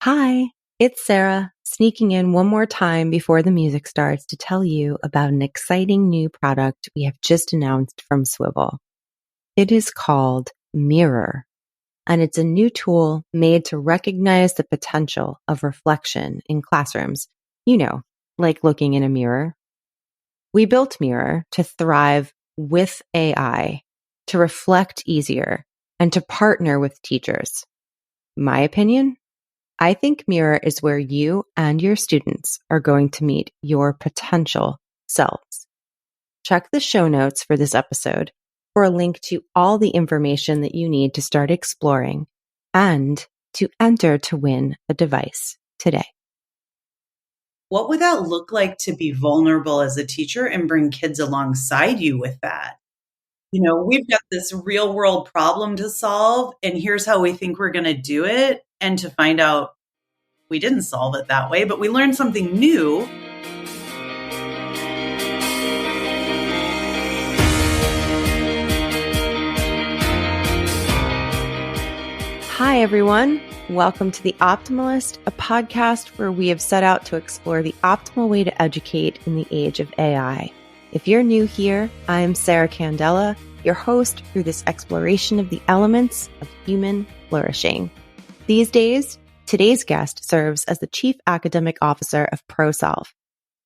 Hi, it's Sara, sneaking in one more time before the music starts to tell you about an exciting new product we have just announced from Swivel. It is called Mirror, and it's a new tool made to recognize the potential of reflection in classrooms. Like looking in a mirror. We built Mirror to thrive with AI, to reflect easier, and to partner with teachers. My opinion? I think Mirror is where you and your students are going to meet your potential selves. Check the show notes for this episode for a link to all the information that you need to start exploring and to enter to win a device today. What would that look like to be vulnerable as a teacher and bring kids alongside you with that? We've got this real world problem to solve, and here's how we think we're going to do it. And to find out we didn't solve it that way, but we learned something new. Hi, everyone. Welcome to The Optimalist, a podcast where we have set out to explore the optimal way to educate in the age of AI. If you're new here, I'm Sara Candela, your host through this exploration of the elements of human flourishing. These days, today's guest serves as the Chief Academic Officer of ProSolve.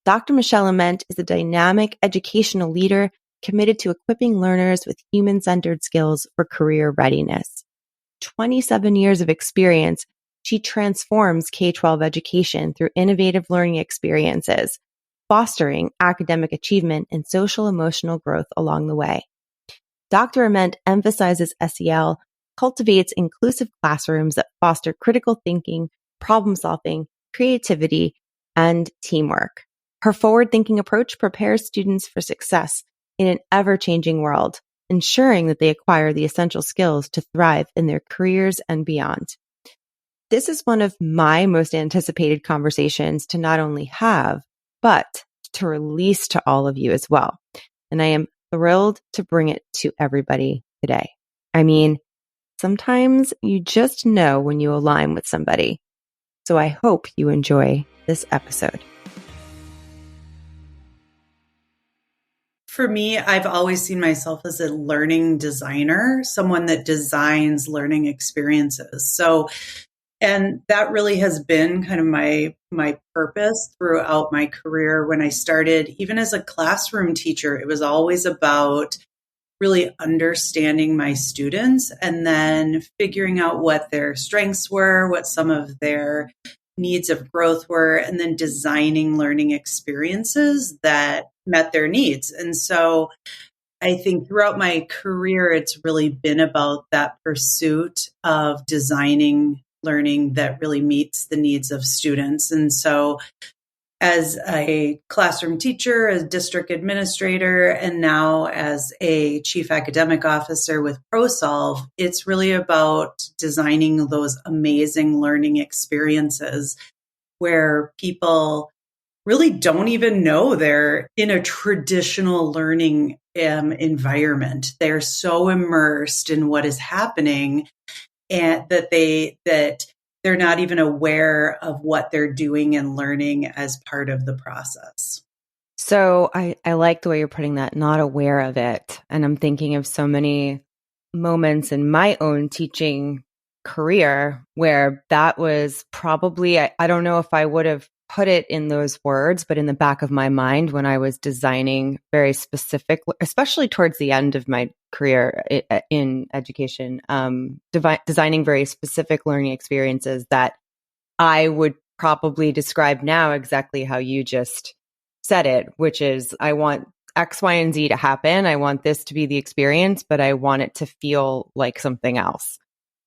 Dr. Michelle Ament is a dynamic educational leader committed to equipping learners with human-centered skills for career readiness. 27 years of experience, she transforms K-12 education through innovative learning experiences, fostering academic achievement and social-emotional growth along the way. Dr. Ament emphasizes SEL, cultivates inclusive classrooms that foster critical thinking, problem-solving, creativity, and teamwork. Her forward-thinking approach prepares students for success in an ever-changing world, ensuring that they acquire the essential skills to thrive in their careers and beyond. This is one of my most anticipated conversations to not only have, but to release to all of you as well. And I am thrilled to bring it to everybody today. I mean, sometimes you just know when you align with somebody. So I hope you enjoy this episode. For me, I've always seen myself as a learning designer, someone that designs learning experiences. And that really has been kind of my purpose throughout my career. When I started, even as a classroom teacher, it was always about really understanding my students and then figuring out what their strengths were, what some of their needs of growth were, and then designing learning experiences that met their needs. And so I think throughout my career, it's really been about that pursuit of designing learning that really meets the needs of students. And so as a classroom teacher, as district administrator, and now as a chief academic officer with ProSolve, it's really about designing those amazing learning experiences where people really don't even know they're in a traditional learning environment. They're so immersed in what is happening and that they're not even aware of what they're doing and learning as part of the process. So I like the way you're putting that, not aware of it. And I'm thinking of so many moments in my own teaching career where that was probably, I don't know if I would have put it in those words, but in the back of my mind when I was designing very specific, especially towards the end of my career in education, designing very specific learning experiences that I would probably describe now exactly how you just said it, which is I want X, Y, and Z to happen. I want this to be the experience, but I want it to feel like something else.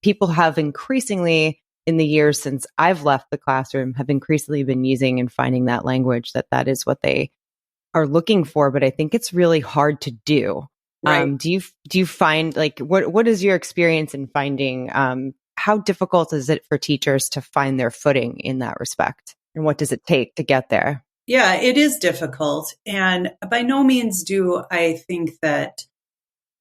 People have increasingly, in the years since I've left the classroom, have increasingly been using and finding that language that is what they are looking for. But I think it's really hard to do. Right. Do you find what is your experience in finding how difficult is it for teachers to find their footing in that respect? And what does it take to get there? Yeah, it is difficult. And by no means do I think that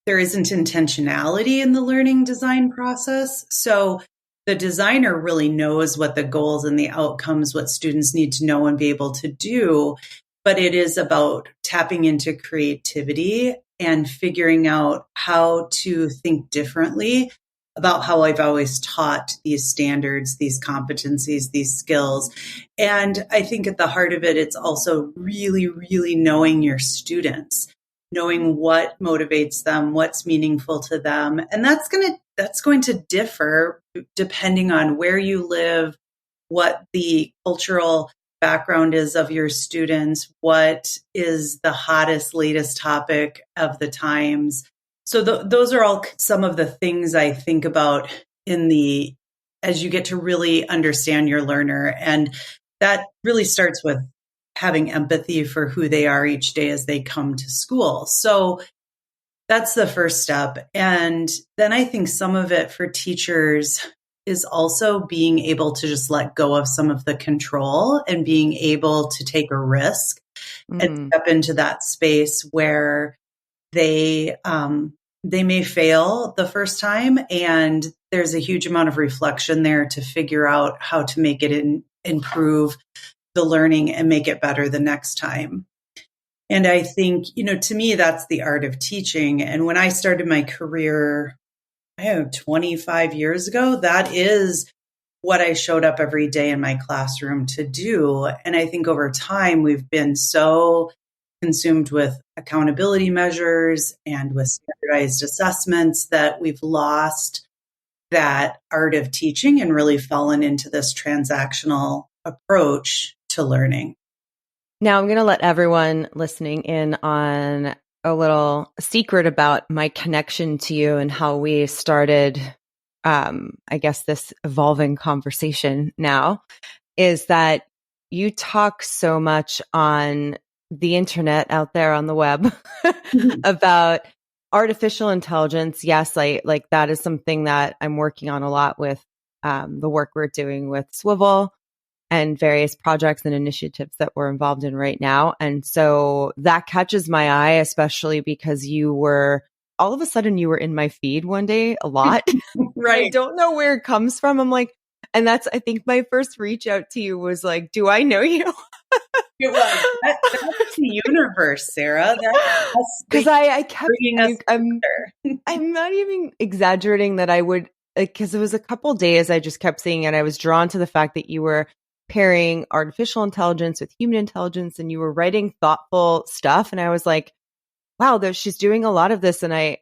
there isn't intentionality in the learning design process. So the designer really knows what the goals and the outcomes, what students need to know and be able to do. But it is about tapping into creativity and figuring out how to think differently about how I've always taught these standards, these competencies, these skills. And I think at the heart of it, it's also really, really knowing your students, knowing what motivates them, what's meaningful to them. And that's going to differ depending on where you live, what the cultural background is of your students, what is the hottest, latest topic of the times. So those are all some of the things I think about as you get to really understand your learner. And that really starts with having empathy for who they are each day as they come to school. So that's the first step. And then I think some of it for teachers is also being able to just let go of some of the control and being able to take a risk and step into that space where they may fail the first time, and there's a huge amount of reflection there to figure out how to make it improve the learning and make it better the next time. And I think, to me, that's the art of teaching. And when I started my career, 25 years ago, that is what I showed up every day in my classroom to do. And I think over time, we've been so consumed with accountability measures and with standardized assessments that we've lost that art of teaching and really fallen into this transactional approach to learning. Now, I'm going to let everyone listening in on a little secret about my connection to you and how we started, I guess, this evolving conversation now, is that you talk so much on the internet out there on the web about artificial intelligence. Yes, that is something that I'm working on a lot with the work we're doing with Swivel and various projects and initiatives that we're involved in right now. And so that catches my eye, especially because all of a sudden you were in my feed one day a lot. Right. I don't know where it comes from. I'm like, and I think my first reach out to you was like, do I know you? It was. That's the universe, Sarah. Because I kept bringing us I'm not even exaggerating that I would, because it was a couple days I just kept seeing it. I was drawn to the fact that you were pairing artificial intelligence with human intelligence and you were writing thoughtful stuff. And I was like, wow, she's doing a lot of this. And I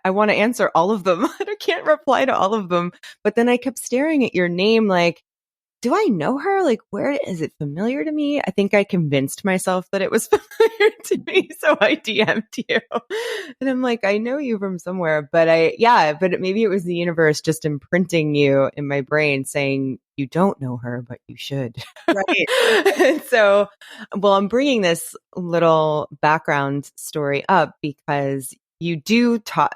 want to answer all of them. I can't reply to all of them. But then I kept staring at your name like, do I know her? Like, where is it familiar to me? I think I convinced myself that it was familiar to me. So I DM'd you and I'm like, I know you from somewhere, but maybe it was the universe just imprinting you in my brain saying, you don't know her, but you should. Right. So, I'm bringing this little background story up because you do talk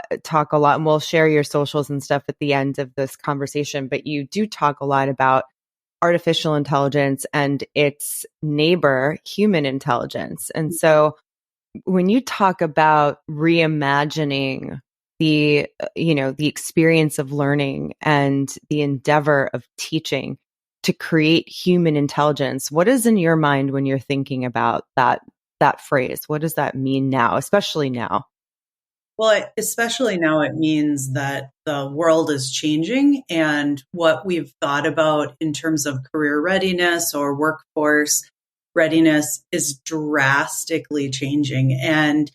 a lot, and we'll share your socials and stuff at the end of this conversation, but you do talk a lot about artificial intelligence and its neighbor, human intelligence. And so when you talk about reimagining the experience of learning and the endeavor of teaching to create human intelligence, what is in your mind when you're thinking about that phrase? What does that mean now, especially now? Well, especially now, it means that the world is changing and what we've thought about in terms of career readiness or workforce readiness is drastically changing. And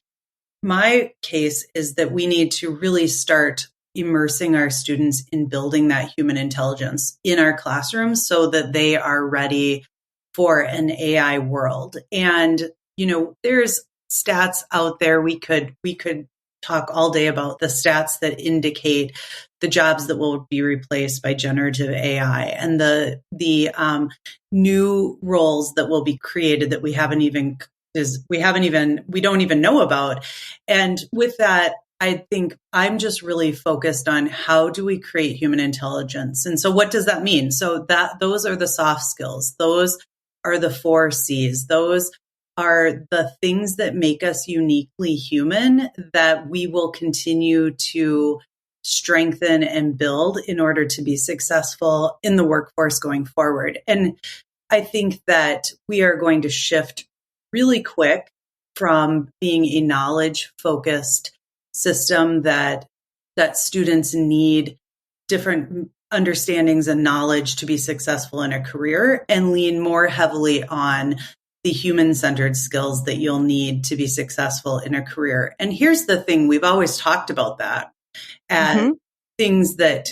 my case is that we need to really start immersing our students in building that human intelligence in our classrooms so that they are ready for an AI world. And, there's stats out there we could talk all day about the stats that indicate the jobs that will be replaced by generative AI and the new roles that will be created that we don't even know about. And with that, I think I'm just really focused on how do we create human intelligence? And so what does that mean? So those are the soft skills. Those are the 4 C's. Those are the things that make us uniquely human that we will continue to strengthen and build in order to be successful in the workforce going forward. And I think that we are going to shift really quick from being a knowledge-focused system that students need different understandings and knowledge to be successful in a career, and lean more heavily on the human-centered skills that you'll need to be successful in a career. And here's the thing, we've always talked about that as things that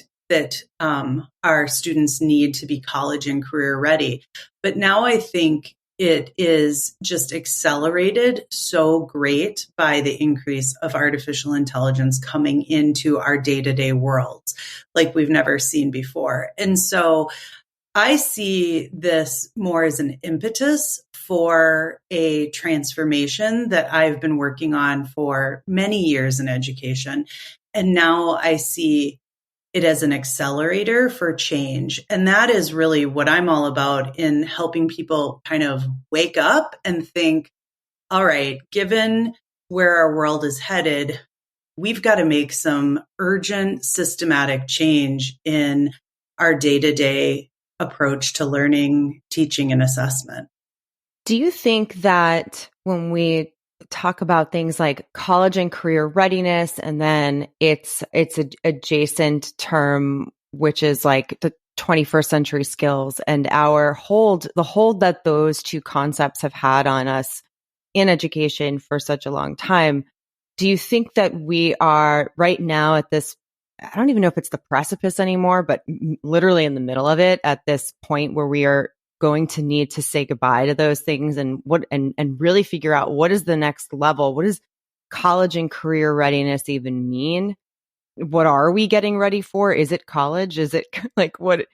our students need to be college and career ready. But now I think it is just accelerated so great by the increase of artificial intelligence coming into our day-to-day worlds like we've never seen before. And so I see this more as an impetus for a transformation that I've been working on for many years in education. And now I see it as an accelerator for change. And that is really what I'm all about in helping people kind of wake up and think, all right, given where our world is headed, we've got to make some urgent systematic change in our day-to-day approach to learning, teaching, and assessment. Do you think that when we talk about things like college and career readiness, and then it's an adjacent term, which is like the 21st century skills, and the hold that those two concepts have had on us in education for such a long time, do you think that we are right now at this, I don't even know if it's the precipice anymore, but literally in the middle of it, at this point where we are going to need to say goodbye to those things and really figure out what is the next level? What does college and career readiness even mean? What are we getting ready for? Is it college? Is it like, what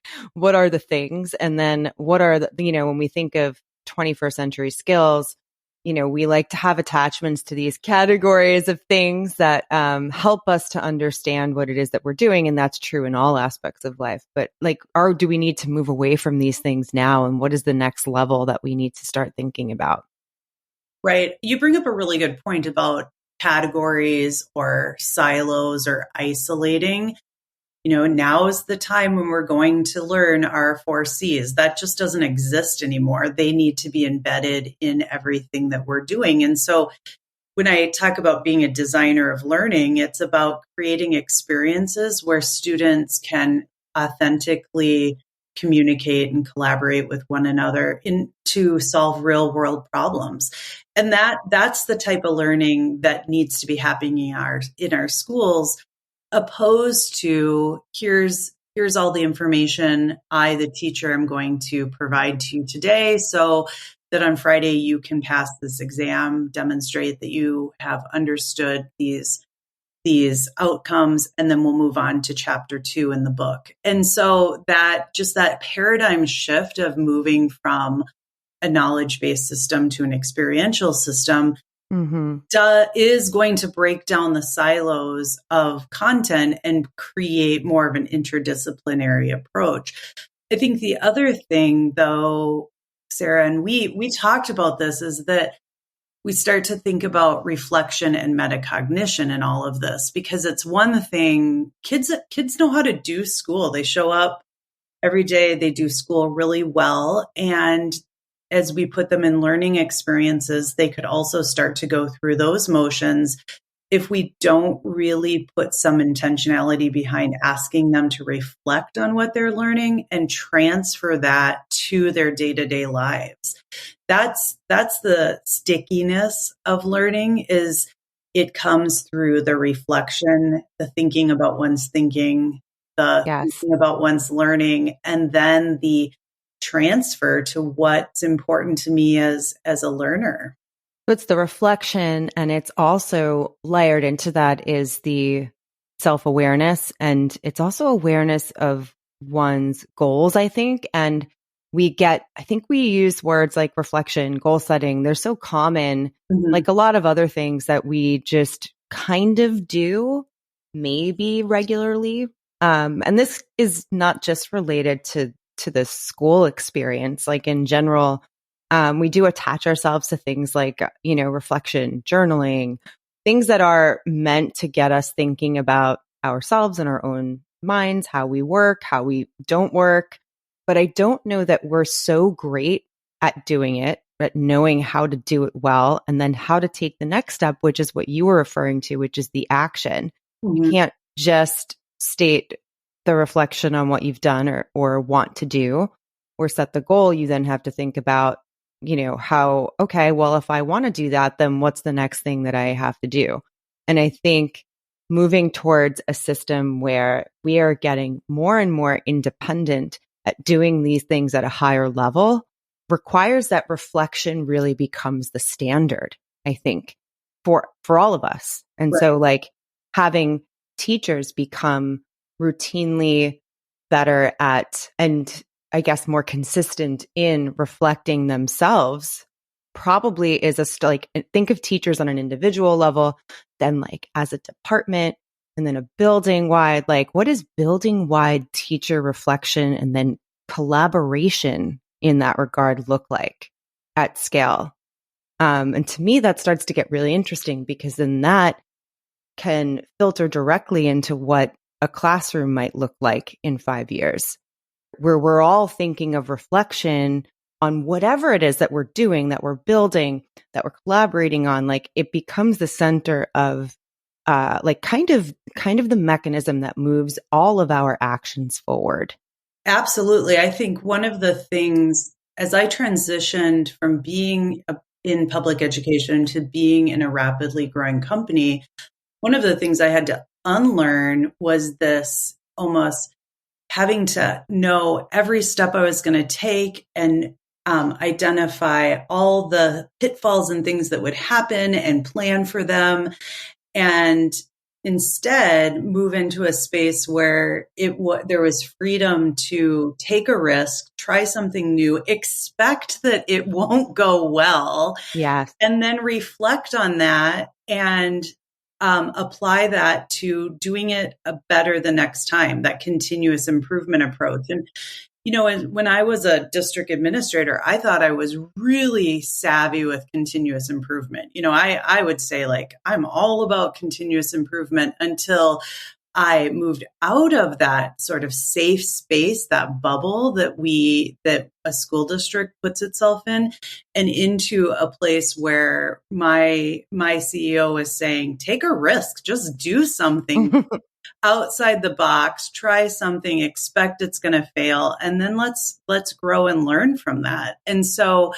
are the things? And then what are the, when we think of 21st century skills, we like to have attachments to these categories of things that help us to understand what it is that we're doing. And that's true in all aspects of life. But do we need to move away from these things now? And what is the next level that we need to start thinking about? Right. You bring up a really good point about categories or silos or isolating. Now is the time when we're going to learn our 4 C's. That just doesn't exist anymore. They need to be embedded in everything that we're doing. And so when I talk about being a designer of learning, it's about creating experiences where students can authentically communicate and collaborate with one another to solve real world problems. And that's the type of learning that needs to be happening in our schools, opposed to here's all the information I, the teacher, am going to provide to you today so that on Friday you can pass this exam, demonstrate that you have understood these outcomes, and then we'll move on to chapter 2 in the book. And so that paradigm shift of moving from a knowledge-based system to an experiential system is going to break down the silos of content and create more of an interdisciplinary approach. I think the other thing, though, Sara, and we talked about this, is that we start to think about reflection and metacognition in all of this, because it's one thing, kids know how to do school. They show up every day, they do school really well, and as we put them in learning experiences, they could also start to go through those motions if we don't really put some intentionality behind asking them to reflect on what they're learning and transfer that to their day-to-day lives. That's the stickiness of learning, is it comes through the reflection, the thinking about one's thinking, thinking about one's learning, and then the transfer to what's important to me as a learner. It's the reflection, and it's also layered into that is the self-awareness, and it's also awareness of one's goals, I think. And I think we use words like reflection, goal setting. They're so common, like a lot of other things that we just kind of do, maybe regularly. And this is not just related to the school experience. Like in general, we do attach ourselves to things like, reflection, journaling, things that are meant to get us thinking about ourselves and our own minds, how we work, how we don't work. But I don't know that we're so great at doing it, at knowing how to do it well, and then how to take the next step, which is what you were referring to, which is the action. You can't just state the reflection on what you've done or want to do or set the goal. You then have to think about, how, okay, well, if I want to do that, then what's the next thing that I have to do? And I think moving towards a system where we are getting more and more independent at doing these things at a higher level requires that reflection really becomes the standard, I think, for all of us. And so having teachers become routinely better at, and I guess more consistent in reflecting themselves probably is think of teachers on an individual level, then as a department, and then a building wide, what is building wide teacher reflection and then collaboration in that regard look like at scale? And to me, that starts to get really interesting, because then that can filter directly into what a classroom might look like in 5 years, where we're all thinking of reflection on whatever it is that we're doing, that we're building, that we're collaborating on. It becomes the center of kind of the mechanism that moves all of our actions forward. Absolutely. I think one of the things, as I transitioned from being in public education to being in a rapidly growing company, one of the things I had to unlearn was this almost having to know every step I was going to take and identify all the pitfalls and things that would happen and plan for them. And instead move into a space where there was freedom to take a risk, try something new, expect that it won't go well, yes, and then reflect on that and apply that to doing it better the next time, that continuous improvement approach. And when I was a district administrator, I thought I was really savvy with continuous improvement. I would say I'm all about continuous improvement until I moved out of that sort of safe space, that bubble that a school district puts itself in, and into a place where my CEO was saying, take a risk, just do something outside the box, try something, expect it's going to fail, and then let's grow and learn from that. And so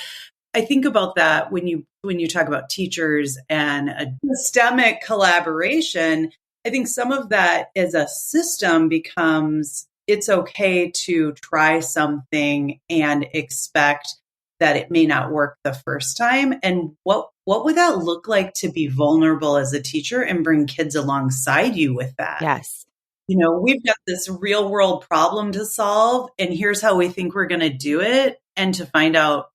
I think about that when you talk about teachers and a systemic collaboration. I think some of that as a system becomes, it's okay to try something and expect that it may not work the first time. And what would that look like to be vulnerable as a teacher and bring kids alongside you with that? yes. We've got this real world problem to solve, and here's how we think we're going to do it. And to find out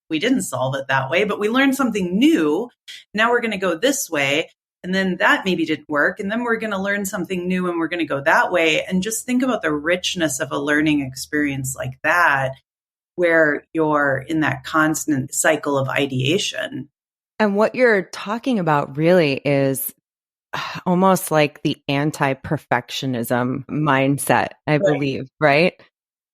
we didn't solve it that way, but we learned something new. Now we're going to go this way. And then that maybe didn't work. And then we're going to learn something new and we're going to go that way. And just think about the richness of a learning experience like that, where you're in that constant cycle of ideation. And what you're talking about really is almost like the anti-perfectionism mindset, I believe, right?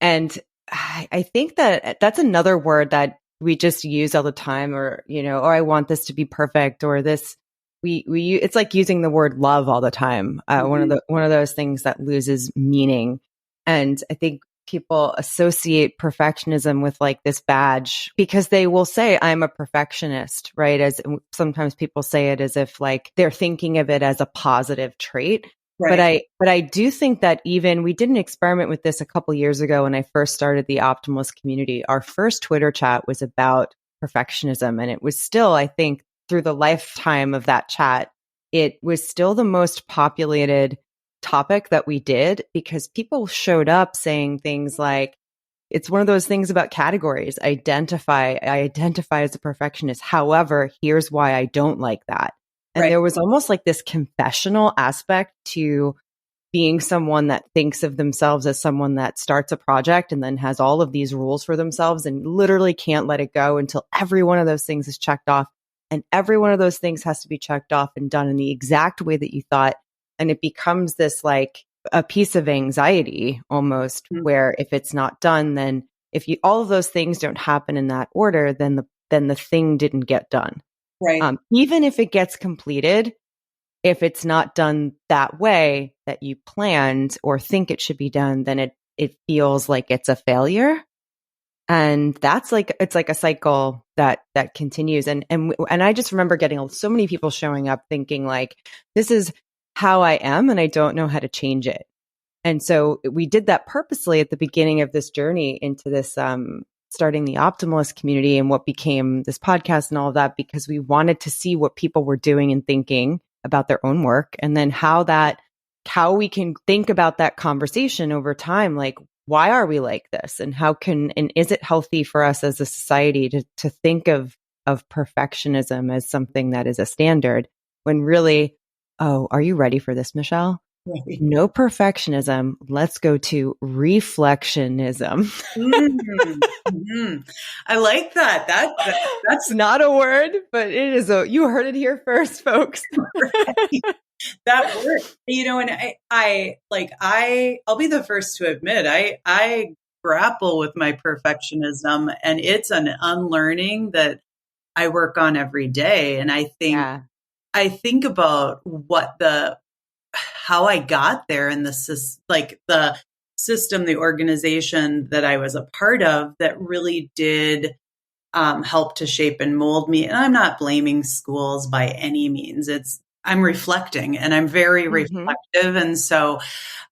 And I think that that's another word that we just use all the time, or, or I want this to be perfect, or this. It's like using the word love all the time. One of those things that loses meaning. And I think people associate perfectionism with this badge, because they will say, I'm a perfectionist, right? As sometimes people say it as if they're thinking of it as a positive trait. Right. But I do think that we did an experiment with this a couple years ago when I first started the Optimalist community. Our first Twitter chat was about perfectionism, and it was still, I think, through the lifetime of that chat, it was still the most populated topic that we did, because people showed up saying things like, it's one of those things about categories. I identify as a perfectionist. However, here's why I don't like that. And there was almost this confessional aspect to being someone that thinks of themselves as someone that starts a project and then has all of these rules for themselves and literally can't let it go until every one of those things is checked off. And every one of those things has to be checked off and done in the exact way that you thought And it becomes this like a piece of anxiety almost, where if it's not done, then if you, all of those things don't happen in that order, then the thing didn't get done. Right. Even if it gets completed, if it's not done that way that you planned or think it should be done, then it feels like it's a failure. And that's like, it's like a cycle that continues. And I just remember getting so many people showing up thinking like, this is how I am and I don't know how to change it. And so we did that purposely at the beginning of this journey into this, starting the optimalist community and what became this podcast and all of that, because we wanted to see what people were doing and thinking about their own work. And then how we can think about that conversation over time. Like, why are we like this? And and is it healthy for us as a society to think of perfectionism as something that is a standard when really, oh, are you ready for this, Michelle? Right. No perfectionism. Let's go to reflectionism. Mm-hmm. I like that. That's not a word, but it is you heard it here first, folks. Right. That word, and I'll be the first to admit, I grapple with my perfectionism, and it's an unlearning that I work on every day. And I think about how I got there and the system, the organization that I was a part of that really did help to shape and mold me. And I'm not blaming schools by any means. I'm reflecting, and I'm very reflective. And so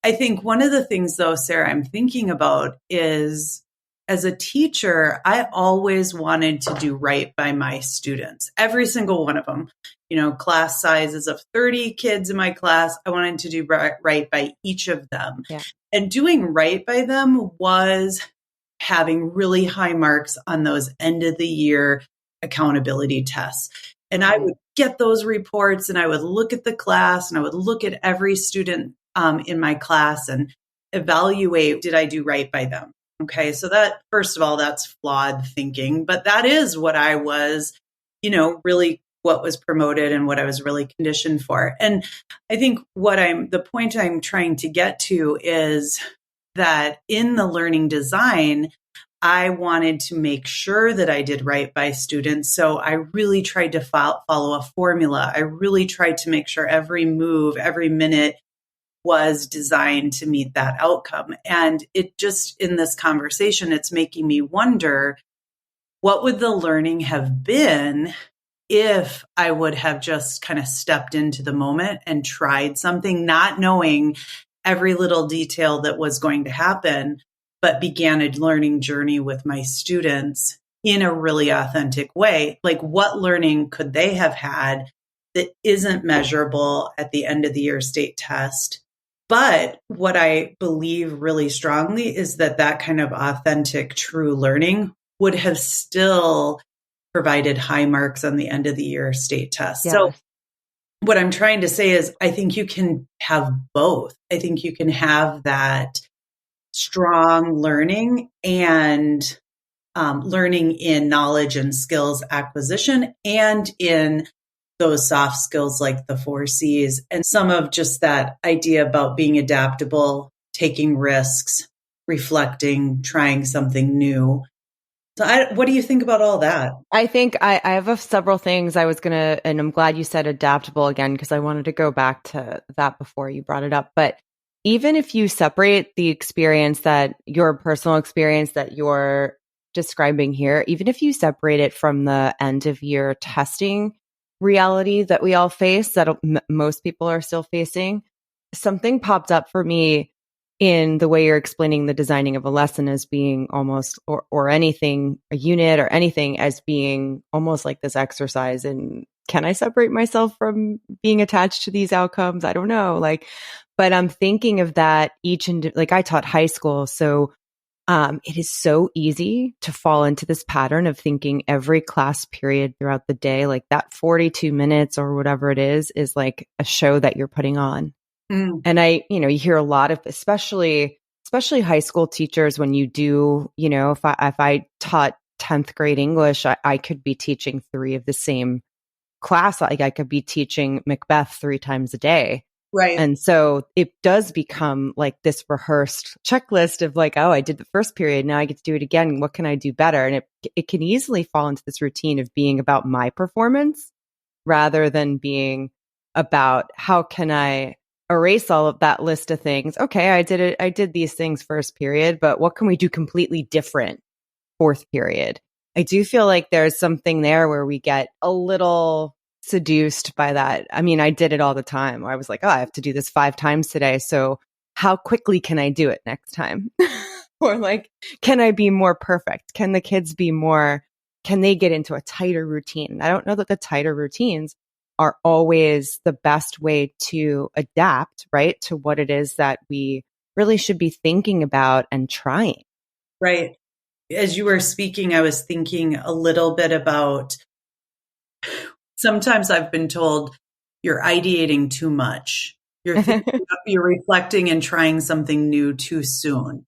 I think one of the things, though, Sarah, I'm thinking about is, as a teacher, I always wanted to do right by my students, every single one of them. Class sizes of 30 kids in my class, I wanted to do right by each of them. Yeah. And doing right by them was having really high marks on those end of the year accountability tests. And I would get those reports, and I would look at the class, and I would look at every student in my class and evaluate, did I do right by them? Okay. So that, first of all, that's flawed thinking, but that is what I was, really what was promoted and what I was really conditioned for. And I think the point I'm trying to get to is that in the learning design, I wanted to make sure that I did right by students. So I really tried to follow a formula. I really tried to make sure every move, every minute was designed to meet that outcome. And it just, in this conversation, it's making me wonder, what would the learning have been if I would have just kind of stepped into the moment and tried something, not knowing every little detail that was going to happen, but began a learning journey with my students in a really authentic way? Like, what learning could they have had that isn't measurable at the end of the year state test? But what I believe really strongly is that kind of authentic, true learning would have still provided high marks on the end of the year state test. Yes. So what I'm trying to say is, I think you can have both. I think you can have that strong learning and learning in knowledge and skills acquisition, and in those soft skills like the 4 C's, and some of just that idea about being adaptable, taking risks, reflecting, trying something new. So what do you think about all that? I think I have several things I was going to, and I'm glad you said adaptable again, because I wanted to go back to that before you brought it up. But even if you separate the experience, that your personal experience that you're describing here, even if you separate it from the end of year testing reality that we all face, that most people are still facing, something popped up for me in the way you're explaining the designing of a lesson as being almost, or anything, a unit or anything, as being almost like this exercise. And can I separate myself from being attached to these outcomes? I don't know. But I'm thinking of that I taught high school. So it is so easy to fall into this pattern of thinking every class period throughout the day, like that 42 minutes or whatever it is like a show that you're putting on. And you hear a lot of, especially high school teachers, when you do, if I taught 10th grade English, I could be teaching 3 of the same class. Like I could be teaching Macbeth 3 times a day. Right. And so it does become like this rehearsed checklist of like, oh, I did the first period. Now I get to do it again. What can I do better? And it can easily fall into this routine of being about my performance rather than being about how can I erase all of that list of things. Okay, I did it. I did these things first period, but what can we do completely different fourth period? I do feel like there's something there where we get a little seduced by that. I mean, I did it all the time. I was like, oh, I have to do this 5 times today. So how quickly can I do it next time? Or like, can I be more perfect? Can the kids be more, can they get into a tighter routine? I don't know that the tighter routines are always the best way to adapt, right? To what it is that we really should be thinking about and trying. Right. As you were speaking, I was thinking a little bit about, sometimes I've been told you're ideating too much. You're you're reflecting and trying something new too soon.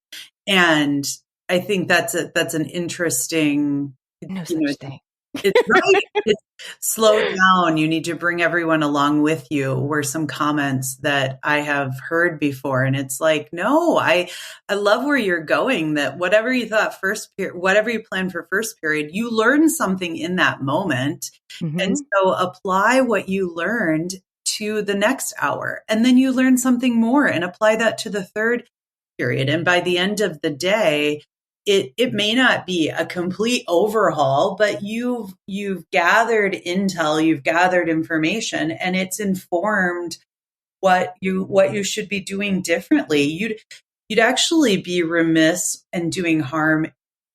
And I think that's an interesting, No such thing. It's right. It's slow down. You need to bring everyone along with you were some comments that I have heard before. And it's like, no, I love where you're going, that whatever you thought first period, whatever you planned for first period, you learn something in that moment. Mm-hmm. And so apply what you learned to the next hour. And then you learn something more and apply that to the third period. And by the end of the day, it may not be a complete overhaul, but you've gathered intel, you've gathered information, and it's informed what you should be doing differently. You'd actually be remiss and doing harm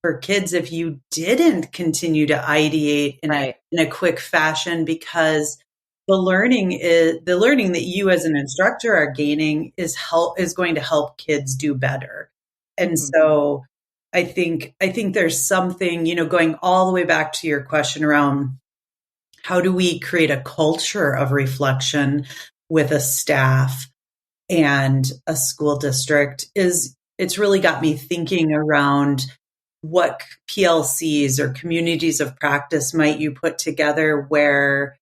for kids if you didn't continue to ideate in a quick fashion, because the learning that you as an instructor are gaining is going to help kids do better. And so I think there's something, going all the way back to your question around how do we create a culture of reflection with a staff and a school district, it's really got me thinking around what PLCs or communities of practice might you put together where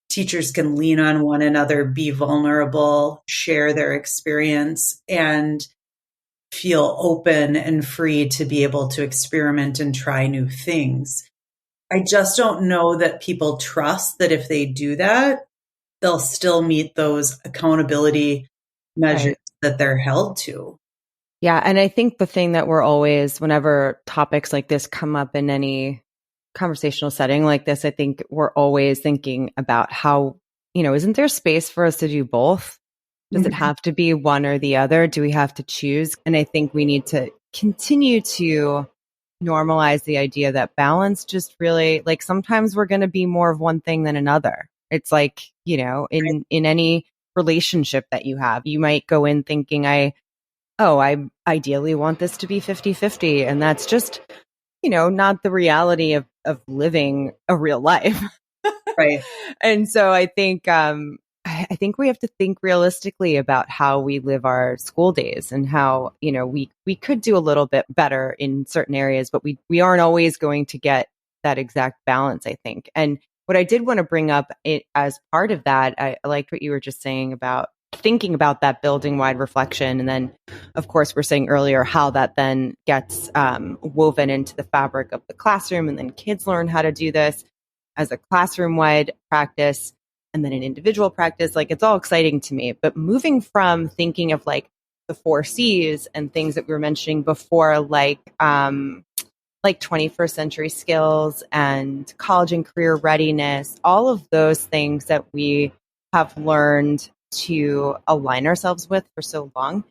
teachers can lean on one another, be vulnerable, share their experience, and feel open and free to be able to experiment and try new things. I just don't know that people trust that if they do that, they'll still meet those accountability measures that they're held to. Yeah. And I think the thing that we're always, whenever topics like this come up in any conversational setting like this, I think we're always thinking about how, isn't there space for us to do both? Does it have to be one or the other? Do we have to choose? And I think we need to continue to normalize the idea that balance just really, like, sometimes we're going to be more of one thing than another. It's like, in any relationship that you have, you might go in thinking, I ideally want this to be 50-50. And that's just, not the reality of living a real life. Right. And so I think, I think we have to think realistically about how we live our school days and how, we could do a little bit better in certain areas, but we aren't always going to get that exact balance, I think. And what I did want to bring up as part of that, I liked what you were just saying about thinking about that building wide reflection. And then, of course, we're saying earlier how that then gets woven into the fabric of the classroom. And then kids learn how to do this as a classroom wide practice. And then an individual practice, like, it's all exciting to me. But moving from thinking of like the 4 C's and things that we were mentioning before, like 21st century skills and college and career readiness, all of those things that we have learned to align ourselves with for so long.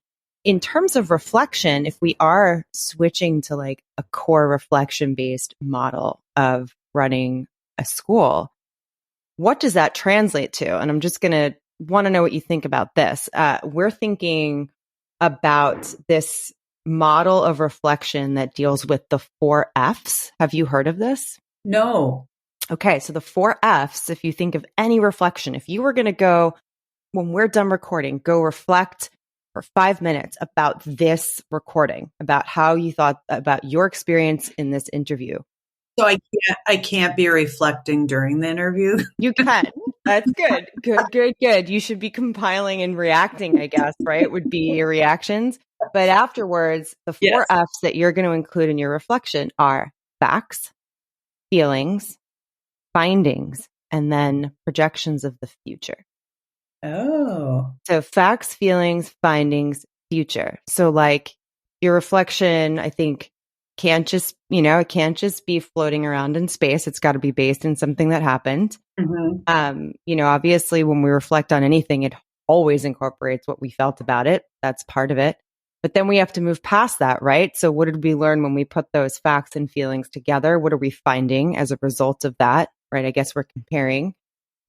In terms of reflection, if we are switching to like a core reflection based model of running a school, what does that translate to? And I'm just going to want to know what you think about this. We're thinking about this model of reflection that deals with the 4 F's. Have you heard of this? No. Okay. So the 4 F's, if you think of any reflection, if you were going to go, when we're done recording, go reflect for 5 minutes about this recording, about how you thought about your experience in this interview. So I can't be reflecting during the interview. You can. That's good. Good. You should be compiling and reacting, I guess, right? Would be your reactions. But afterwards, the four Yes. F's that you're going to include in your reflection are facts, feelings, findings, and then projections of the future. Oh. So facts, feelings, findings, future. So like your reflection, I think can't just, it can't just be floating around in space. It's got to be based in something that happened. Obviously when we reflect on anything, it always incorporates what we felt about it. That's part of it. But then we have to move past that, right? So what did we learn when we put those facts and feelings together? What are we finding as a result of that, right? I guess we're comparing.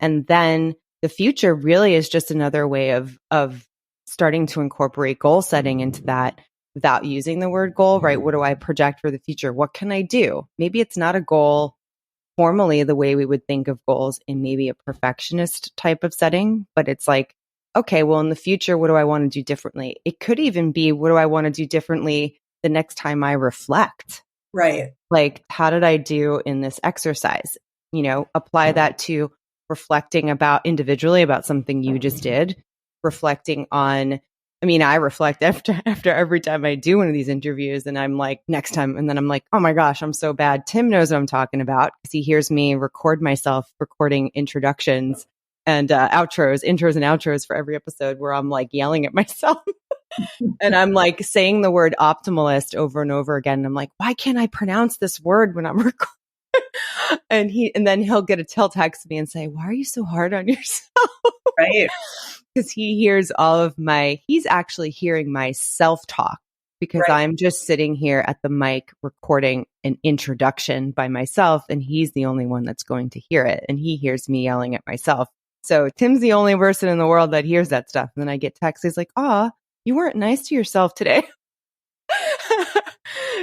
And then the future really is just another way of starting to incorporate goal setting into that without using the word goal, right? What do I project for the future? What can I do? Maybe it's not a goal formally the way we would think of goals in maybe a perfectionist type of setting, but it's like, okay, well, in the future, what do I want to do differently? It could even be, what do I want to do differently the next time I reflect? Right. Like, how did I do in this exercise? Apply that to reflecting about individually about something you just did, reflecting on, I reflect after every time I do one of these interviews, and I'm like, next time, and then I'm like, oh my gosh, I'm so bad. Tim knows what I'm talking about because he hears me record myself recording introductions and intros and outros for every episode where I'm like yelling at myself. And I'm like saying the word optimalist over and over again. And I'm like, why can't I pronounce this word when I'm recording? And then he'll text me and say, why are you so hard on yourself? Right. Because he's actually hearing my self-talk because Right. I'm just sitting here at the mic recording an introduction by myself, and he's the only one that's going to hear it. And he hears me yelling at myself. So Tim's the only person in the world that hears that stuff. And then I get texts. He's like, you weren't nice to yourself today.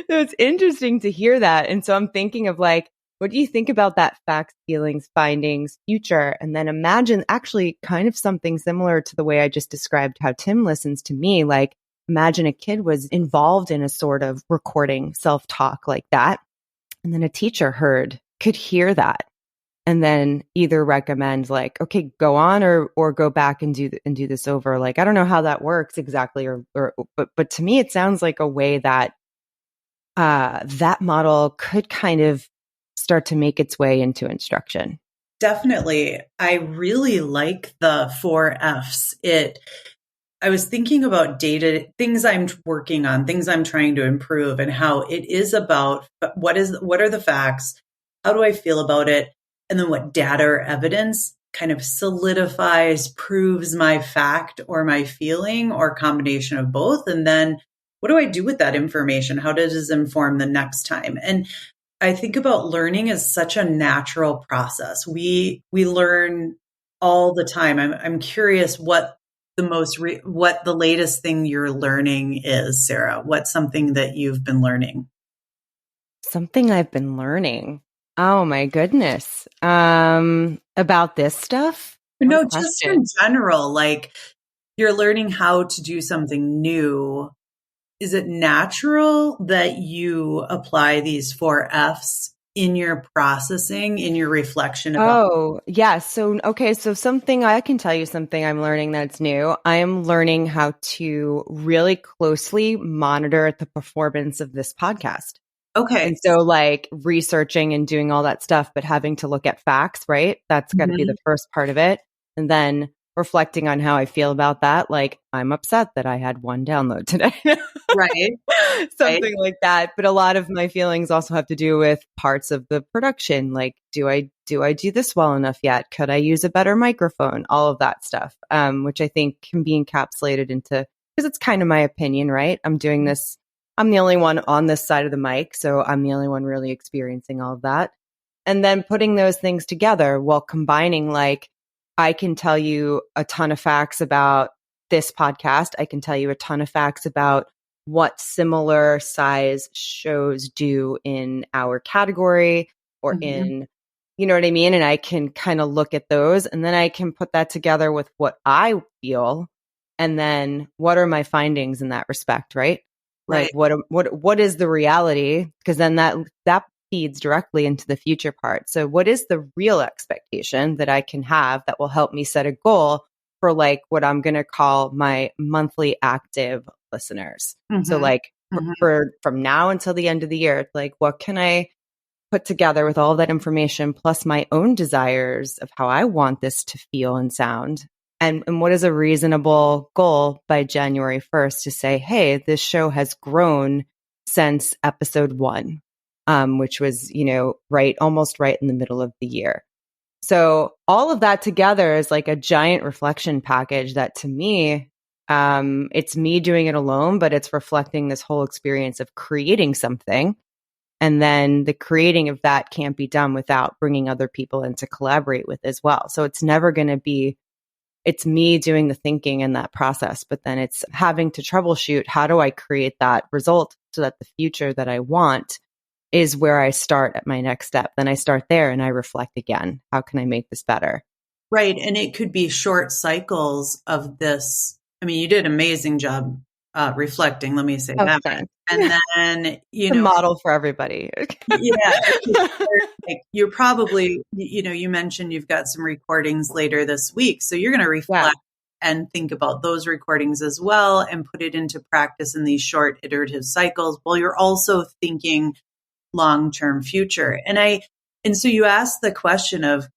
So it's interesting to hear that. And so I'm thinking of like, what do you think about that facts, feelings, findings, future? And then imagine actually kind of something similar to the way I just described how Tim listens to me. Like imagine a kid was involved in a sort of recording self-talk like that. And then a teacher could hear that. And then either recommend like, okay, go on or go back and do this over. Like, I don't know how that works exactly, but to me, it sounds like a way that that model could kind of start to make its way into instruction. Definitely. I really like the 4 Fs. I was thinking about data, things I'm working on, things I'm trying to improve, and how it is about what are the facts? How do I feel about it? And then what data or evidence kind of solidifies, proves my fact or my feeling or combination of both. And then what do I do with that information? How does it inform the next time? And I think about learning as such a natural process. We learn all the time. I'm curious what the latest thing you're learning is, Sara. What's something that you've been learning? Something I've been learning. Oh my goodness. About this stuff? No, just in general, like you're learning how to do something new. Is it natural that you apply these 4 Fs in your processing, in your reflection about? Oh, yeah. So something I can tell you something I'm learning that's new. I am learning how to really closely monitor the performance of this podcast. Okay. And so like researching and doing all that stuff, but having to look at facts, right? That's got to be the first part of it. And then reflecting on how I feel about that. Like I'm upset that I had 1 download today. Right. Something like that. But a lot of my feelings also have to do with parts of the production. Like, do I do this well enough yet? Could I use a better microphone? All of that stuff, which I think can be encapsulated into, because it's kind of my opinion, right? I'm doing this. I'm the only one on this side of the mic. So I'm the only one really experiencing all of that. And then putting those things together while combining, like, I can tell you a ton of facts about this podcast. I can tell you a ton of facts about what similar size shows do in our category or in, you know what I mean? And I can kind of look at those and then I can put that together with what I feel. And then what are my findings in that respect, right? Like what is the reality? Because then that feeds directly into the future part. So what is the real expectation that I can have that will help me set a goal for like what I'm going to call my monthly active listeners? So like for from now until the end of the year, like what can I put together with all of that information plus my own desires of how I want this to feel and sound? And what is a reasonable goal by January 1st to say, hey, this show has grown since episode 1, which was, almost right in the middle of the year. So all of that together is like a giant reflection package that to me, it's me doing it alone, but it's reflecting this whole experience of creating something. And then the creating of that can't be done without bringing other people in to collaborate with as well. So it's never going to be, it's me doing the thinking in that process, but then it's having to troubleshoot, how do I create that result so that the future that I want is where I start at my next step. Then I start there and I reflect again. How can I make this better? Right. And it could be short cycles of this. I mean, you did an amazing job reflecting, let me say that. Thanks. And then, the model for everybody. Yeah. Like you're probably, you mentioned you've got some recordings later this week. So you're going to reflect and think about those recordings as well and put it into practice in these short iterative cycles while you're also thinking long-term future. And so you asked the question of,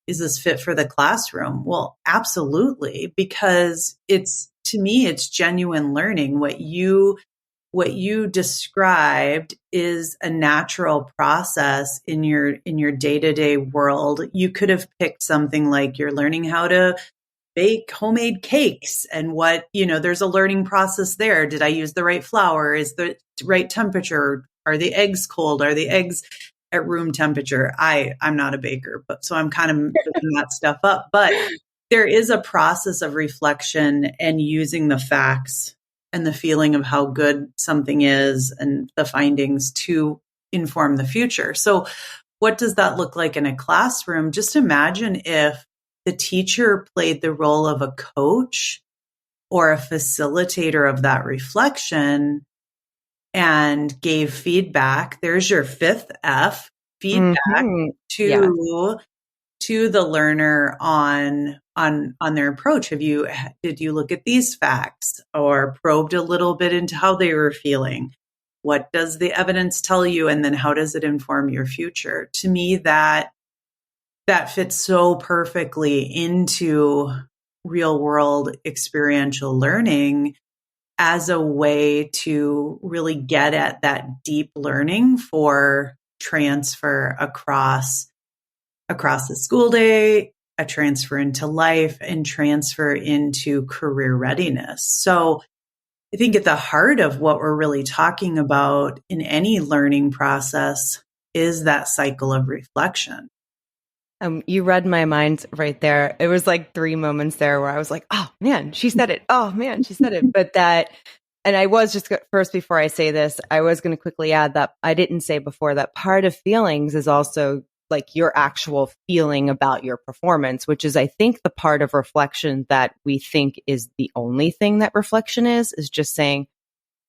is this fit for the classroom? Well, absolutely, because to me, it's genuine learning. What you described is a natural process in your day-to-day world. You could have picked something like you're learning how to bake homemade cakes and there's a learning process there. Did I use the right flour? Is the right temperature? Are the eggs cold? Are the eggs at room temperature? I'm not a baker, but so I'm kind of picking that stuff up. But there is a process of reflection and using the facts and the feeling of how good something is and the findings to inform the future. So what does that look like in a classroom? Just imagine if the teacher played the role of a coach or a facilitator of that reflection and gave feedback. There's your 5th F, feedback to the learner on their approach. Did you look at these facts or probed a little bit into how they were feeling? What does the evidence tell you? And then how does it inform your future? To me, that fits so perfectly into real world experiential learning as a way to really get at that deep learning for transfer across the school day, a transfer into life, and transfer into career readiness. So I think at the heart of what we're really talking about in any learning process is that cycle of reflection. You read my mind right there. It was like 3 moments there where I was like, oh man, she said it. Oh man, she said it. But and I was just first, before I say this, I was going to quickly add that I didn't say before that part of feelings is also like your actual feeling about your performance, which is, I think, the part of reflection that we think is the only thing that reflection is just saying,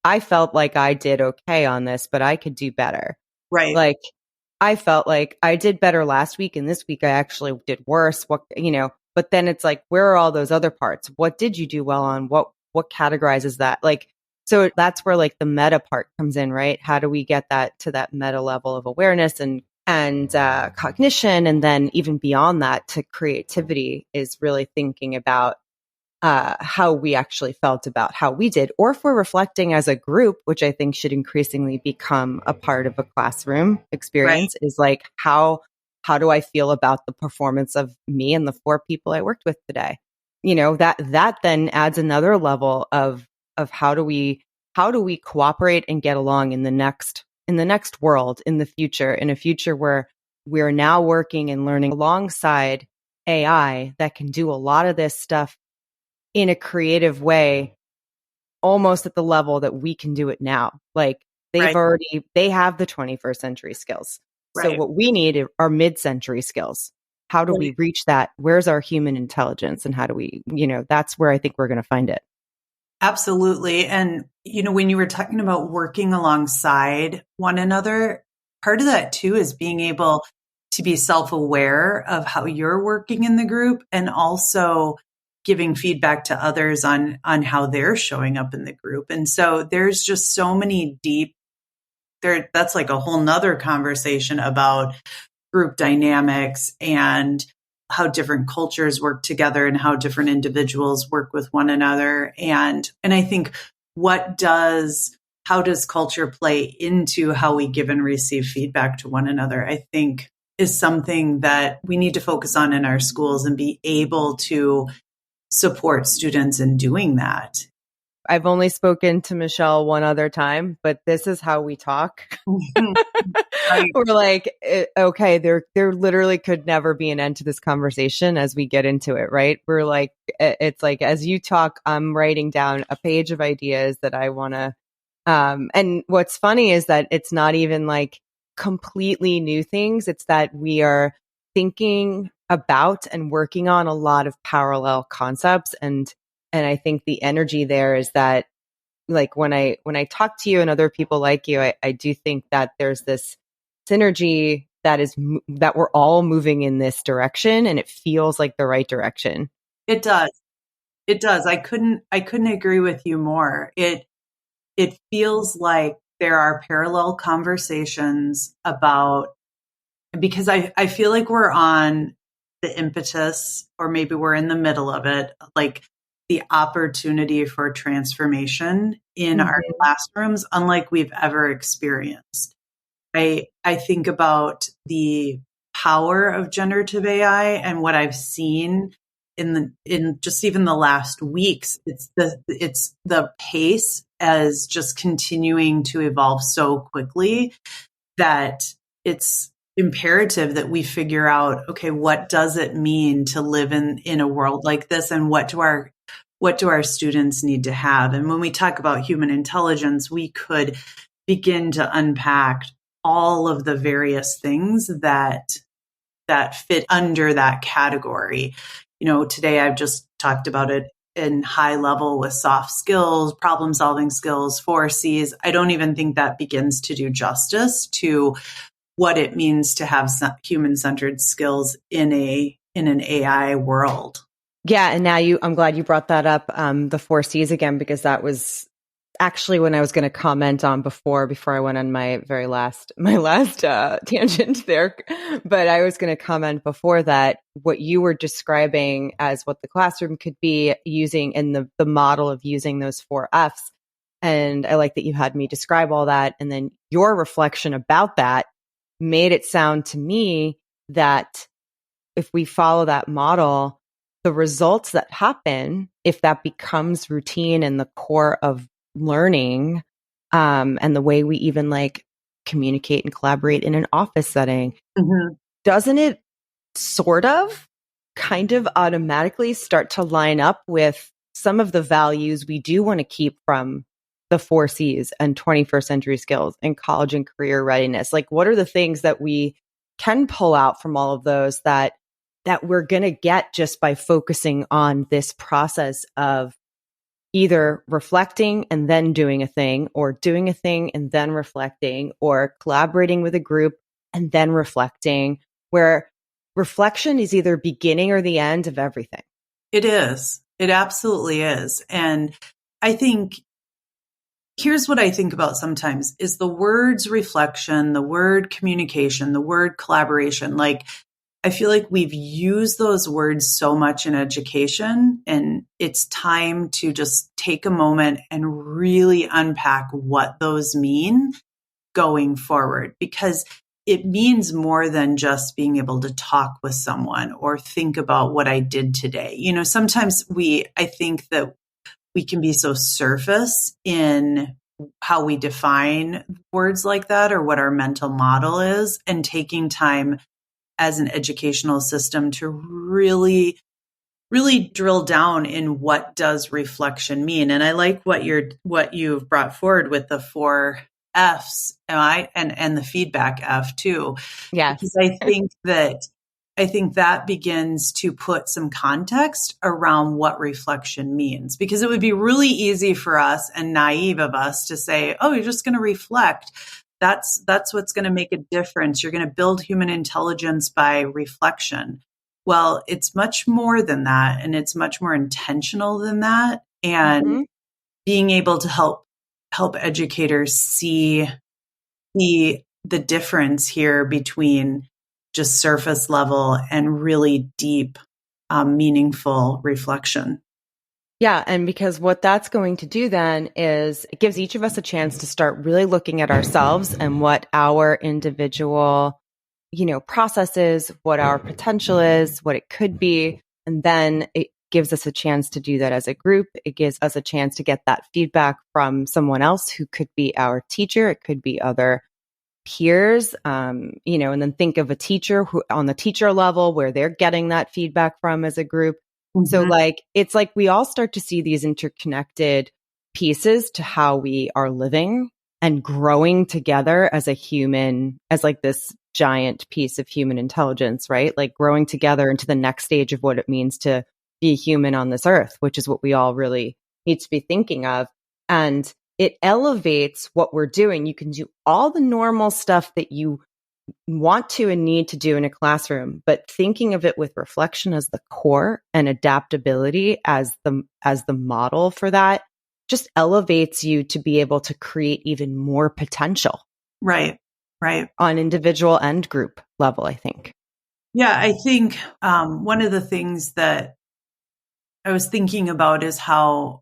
I felt like I did okay on this, but I could do better. Right. Like, I felt like I did better last week, and this week I actually did worse. But then it's like, where are all those other parts? What did you do well on? What categorizes that? Like, so that's where like the meta part comes in, right? How do we get that to that meta level of awareness and cognition? And then even beyond that to creativity is really thinking about how we actually felt about how we did, or if we're reflecting as a group, which I think should increasingly become a part of a classroom experience, right. Is like, how do I feel about the performance of me and the 4 people I worked with today? That then adds another level of how do we cooperate and get along in the next world, in the future, in a future where we're now working and learning alongside AI that can do a lot of this stuff in a creative way, almost at the level that we can do it now. Like they have the 21st century skills. Right. So what we need are mid-century skills. How do we reach that? Where's our human intelligence? And how do we, that's where I think we're going to find it. Absolutely. And, when you were talking about working alongside one another, part of that too is being able to be self-aware of how you're working in the group, and also giving feedback to others on how they're showing up in the group. And so there's just so many that's like a whole nother conversation about group dynamics and how different cultures work together and how different individuals work with one another. And I think how does culture play into how we give and receive feedback to one another, I think is something that we need to focus on in our schools and be able to support students in doing that. I've only spoken to Michelle one other time, but this is how we talk. Right. We're like, okay, there literally could never be an end to this conversation as we get into it, right? We're like, it's like, as you talk, I'm writing down a page of ideas that I want to, and what's funny is that it's not even like completely new things. It's that we are thinking about and working on a lot of parallel concepts. And I think the energy there is that, like, when I talk to you and other people like you, I do think that there's this synergy that we're all moving in this direction, and it feels like the right direction. It does. I couldn't agree with you more. It feels like there are parallel conversations about, because I feel like we're on the impetus, or maybe we're in the middle of it, like the opportunity for transformation in our classrooms, unlike we've ever experienced. I think about the power of generative AI and what I've seen in just even the last weeks. It's the pace as just continuing to evolve so quickly that it's imperative that we figure out, okay, what does it mean to live in a world like this, and what do our students need to have? And when we talk about human intelligence, we could begin to unpack all of the various things that fit under that category. Today I've just talked about it in high level with soft skills, problem solving skills, 4Cs. I don't even think that begins to do justice to what it means to have human-centered skills in an AI world. Yeah. And now I'm glad you brought that up, the 4Cs again, because that was actually when I was going to comment on before I went on my last tangent there. But I was going to comment before that, what you were describing as what the classroom could be using in the model of using those 4 Fs. And I like that you had me describe all that. And then your reflection about that made it sound to me that if we follow that model, the results that happen, if that becomes routine and the core of learning, and the way we even like communicate and collaborate in an office setting, doesn't it sort of kind of automatically start to line up with some of the values we do want to keep from the 4Cs and 21st century skills and college and career readiness? Like, what are the things that we can pull out from all of those that we're going to get just by focusing on this process of either reflecting and then doing a thing, or doing a thing and then reflecting, or collaborating with a group and then reflecting, where reflection is either beginning or the end of everything? It is. It absolutely is. And I think here's what I think about sometimes is the words reflection, the word communication, the word collaboration. Like, I feel like we've used those words so much in education, and it's time to just take a moment and really unpack what those mean going forward, because it means more than just being able to talk with someone or think about what I did today. Sometimes I think that we can be so surface in how we define words like that, or what our mental model is, and taking time as an educational system to really, really drill down in what does reflection mean. And I like what you've brought forward with the 4 Fs and the feedback F too. Yes. Because I think that begins to put some context around what reflection means, because it would be really easy for us and naive of us to say, oh, you're just going to reflect. That's what's going to make a difference. You're going to build human intelligence by reflection. Well, it's much more than that, and it's much more intentional than that. And being able to help educators see the difference here between just surface level and really deep, meaningful reflection. Yeah. And because what that's going to do then is it gives each of us a chance to start really looking at ourselves and what our individual, process is, what our potential is, what it could be. And then it gives us a chance to do that as a group. It gives us a chance to get that feedback from someone else who could be our teacher. It could be other peers, and then think of a teacher who on the teacher level where they're getting that feedback from as a group. So it's like we all start to see these interconnected pieces to how we are living and growing together as a human, as like this giant piece of human intelligence, right? Like growing together into the next stage of what it means to be human on this earth, which is what we all really need to be thinking of. And it elevates what we're doing. You can do all the normal stuff that you want to and need to do in a classroom, but thinking of it with reflection as the core and adaptability as the model for that just elevates you to be able to create even more potential. Right. On individual and group level, I think. Yeah, I think one of the things that I was thinking about is how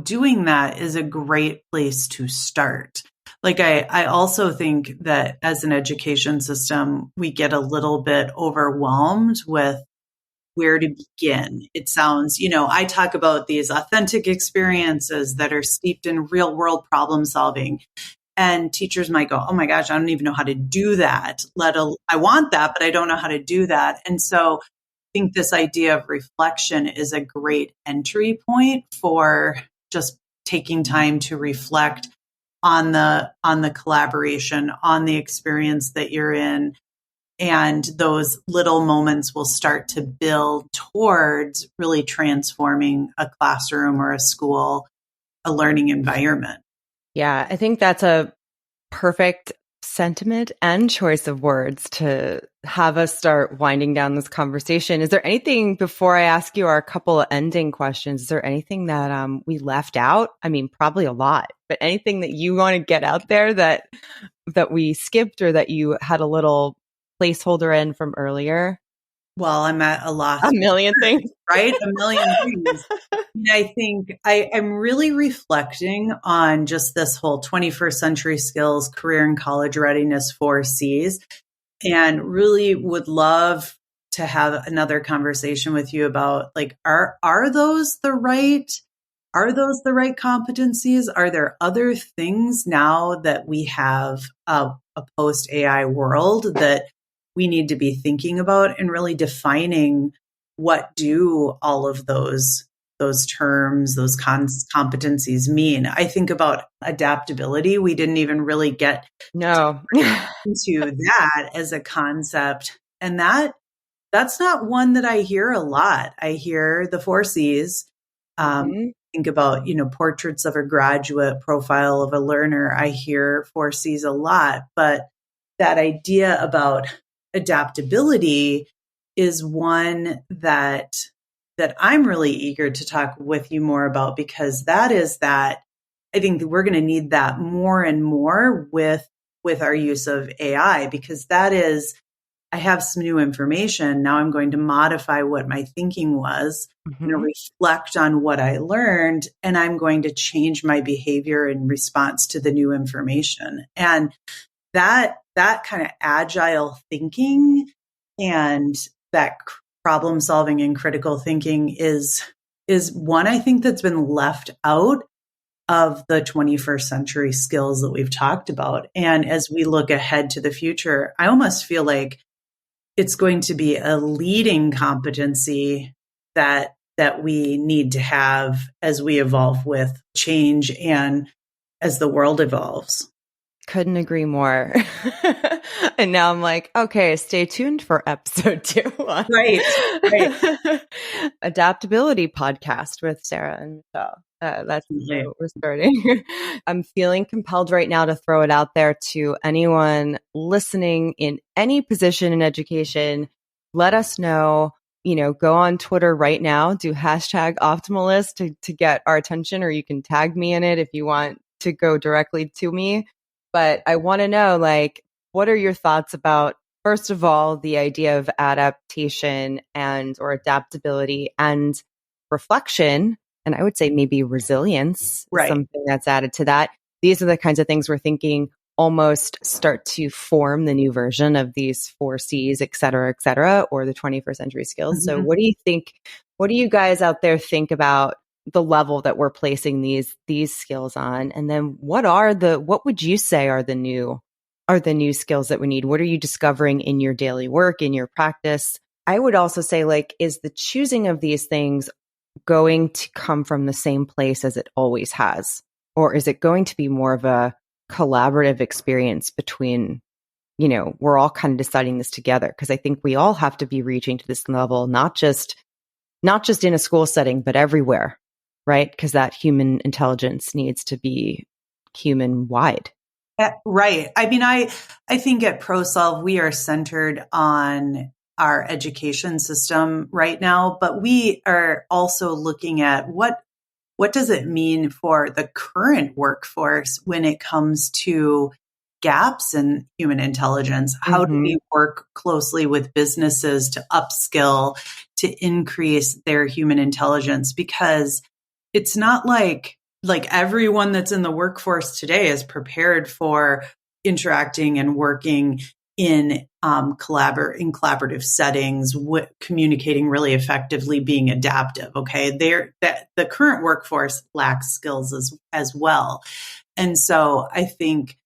doing that is a great place to start. Like I also think that as an education system, we get a little bit overwhelmed with where to begin. It sounds, I talk about these authentic experiences that are steeped in real world problem solving. And teachers might go, oh my gosh, I don't even know how to do that. I want that, but I don't know how to do that. And so I think this idea of reflection is a great entry point for just taking time to reflect on the collaboration, on the experience that you're in. And those little moments will start to build towards really transforming a classroom or a school, a learning environment. Yeah, I think that's a perfect sentiment and choice of words to have us start winding down this conversation. Is there anything, before I ask you our couple of ending questions, is there anything that we left out? I mean, probably a lot, but anything that you want to get out there that we skipped or that you had a little placeholder in from earlier? Well, I'm at a loss. A million things. Right? A million things. And I think I'm really reflecting on just this whole 21st century skills, career and college readiness 4Cs, and really would love to have another conversation with you about like, are those the right competencies? Are there other things now that we have a post AI world that we need to be thinking about and really defining what do all of those terms, those competencies mean? I think about adaptability. We didn't even really get into that as a concept. And that's not one that I hear a lot. I hear the 4Cs. Think about, portraits of a graduate, profile of a learner. I hear 4Cs a lot, but that idea about adaptability is one that I'm really eager to talk with you more about, because I think that we're going to need that more and more with our use of AI, because I have some new information. Now I'm going to modify what my thinking was, reflect on what I learned, and I'm going to change my behavior in response to the new information. And that kind of agile thinking and that problem solving and critical thinking is one, I think, that's been left out of the 21st century skills that we've talked about. And as we look ahead to the future, I almost feel like it's going to be a leading competency that we need to have as we evolve with change and as the world evolves. Couldn't agree more. And now I'm like, okay, stay tuned for episode 2 on Right. Adaptability podcast with Sara and Michelle. That's Absolutely. what we're starting. I'm feeling compelled right now to throw it out there to anyone listening in any position in education. Let us know, go on Twitter right now, do hashtag optimalist to get our attention, or you can tag me in it if you want to go directly to me. But I want to know, what are your thoughts about, first of all, the idea of adaptation or adaptability and reflection? And I would say maybe resilience is Right. something that's added to that. These are the kinds of things we're thinking almost start to form the new version of these 4 C's, et cetera, or the 21st century skills. Mm-hmm. So what do you think? What do you guys out there think about the level that we're placing these skills on? And then what would you say are the new skills that we need? What are you discovering in your daily work, in your practice? I would also say, is the choosing of these things going to come from the same place as it always has? Or is it going to be more of a collaborative experience between, we're all kind of deciding this together? Because I think we all have to be reaching to this level, not just in a school setting, but everywhere. Right? Because that human intelligence needs to be human wide. Right. I mean, I think at ProSolve, we are centered on our education system right now, but we are also looking at what does it mean for the current workforce when it comes to gaps in human intelligence? How do we work closely with businesses to upskill, to increase their human intelligence? Because it's not like everyone that's in the workforce today is prepared for interacting and working in collaborative settings, communicating really effectively, being adaptive. Okay, the current workforce lacks skills as well, and so I think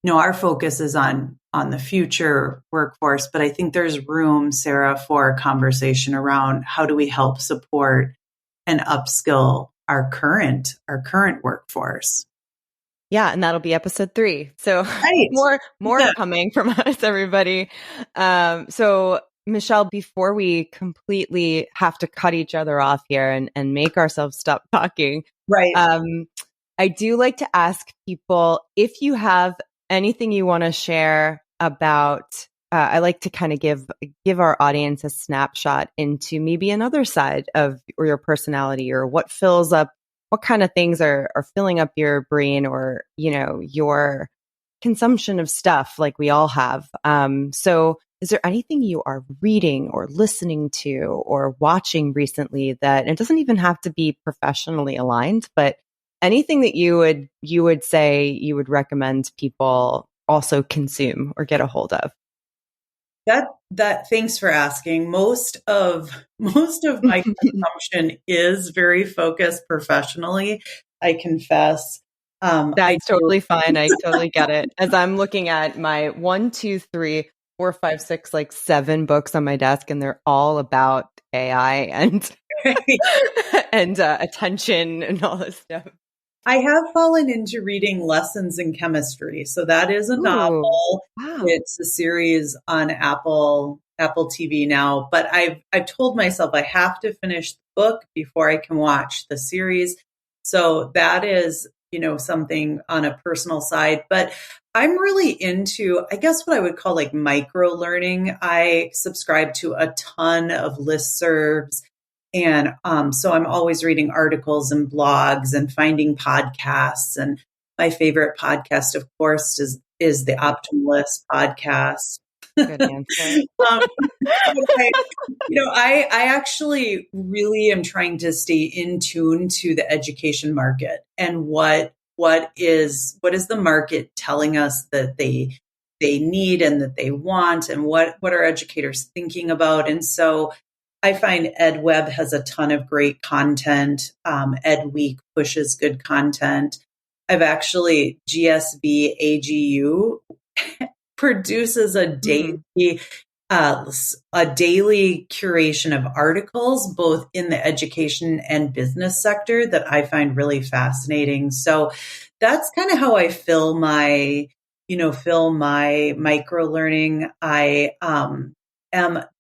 our focus is on the future workforce, but I think there's room, Sara, for a conversation around how do we help support and upskill our current workforce. Yeah, and that'll be episode 3. So Right. more coming from us, everybody. So Michelle, before we completely have to cut each other off here and make ourselves stop talking, Right. I do like to ask people if you have anything you want to share about. I like to kind of give our audience a snapshot into maybe another side of your personality, or what kind of things are filling up your brain, or, your consumption of stuff like we all have. So is there anything you are reading or listening to or watching recently that, it doesn't even have to be professionally aligned, but anything that you would say you would recommend people also consume or get a hold of? That thanks for asking. Most of my consumption is very focused professionally. I confess. That's totally fine. I totally get it. As I'm looking at my 1, 2, 3, 4, 5, 6, 7 books on my desk, and they're all about AI and and attention and all this stuff. I have fallen into reading Lessons in Chemistry. So that is a novel. Wow. It's a series on Apple TV now, but I've told myself I have to finish the book before I can watch the series. So that is, something on a personal side, but I'm really into, I guess, what I would call micro learning. I subscribe to a ton of listservs. And so I'm always reading articles and blogs and finding podcasts. And my favorite podcast, of course, is the Optimalist podcast. Good answer. I actually really am trying to stay in tune to the education market and what is the market telling us that they need and that they want, and what are educators thinking about. And so I find EdWeb has a ton of great content. Ed Week pushes good content. I've actually GSB AGU produces a daily curation of articles, both in the education and business sector, that I find really fascinating. So that's kind of how I fill my fill my micro learning. I am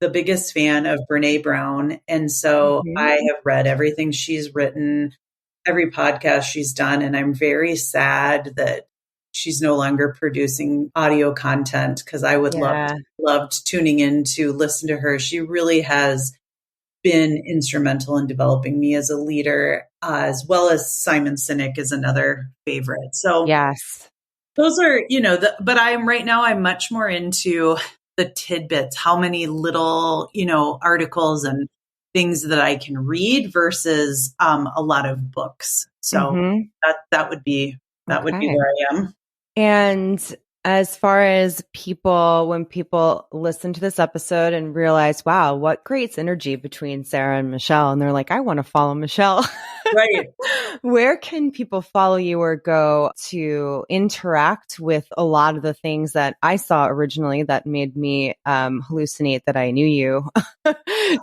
the biggest fan of Brene Brown. And so Mhm. I have read everything she's written, every podcast she's done. And I'm very sad that she's no longer producing audio content because I would Yeah. loved tuning in to listen to her. She really has been instrumental in developing me as a leader, as well as Simon Sinek is another favorite. So Yes. those are, but I'm much more into the tidbits, how many little, articles and things that I can read versus a lot of books. So Mhm. that would be Okay. where I am. And as far as when people listen to this episode and realize, wow, what great synergy between Sara and Michelle, and they're like, I want to follow Michelle. Right. Where can people follow you or go to interact with a lot of the things that I saw originally that made me hallucinate that I knew you?